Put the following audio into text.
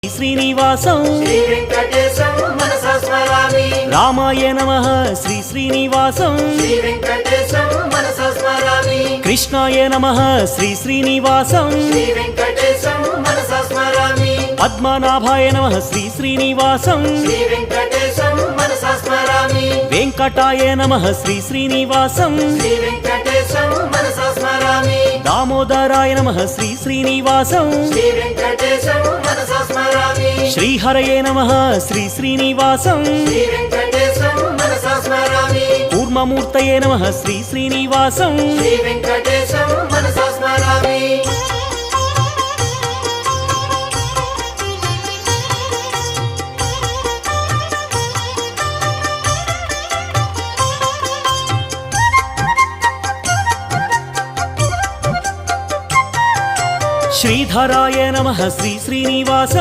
శ్రీనివాసం శ్రీ వెంకటేశం మనసా స్మరామి. రామాయ నమః శ్రీ శ్రీనివాసం శ్రీ వెంకటేశం మనసా స్మరామి. కృష్ణాయ నమః శ్రీ శ్రీనివాసం శ్రీ వెంకటేశం మనసా స్మరామి. పద్మనాభాయ నమః శ్రీ శ్రీనివాసం శ్రీ వెంకటేశం మనసా స్మరామి. వెంకటాయ నమః శ్రీ శ్రీనివాసం శ్రీ వెంకటేశం మనసా స్మరామి. దామోదరాయ నమః శ్రీ శ్రీనివాసం శ్రీ వెంకటేశం మనసా స్మరామి. శ్రీహరయే నమః శ్రీ శ్రీనివాసం శ్రీ వెంకటేశం మనసా స్మరామి. కూర్మమూర్తయే నమః శ్రీ శ్రీనివాసం శ్రీ వెంకటేశం మనసా స్మరామి. శ్రీధరాయ నమః శ్రీ శ్రీనివాసం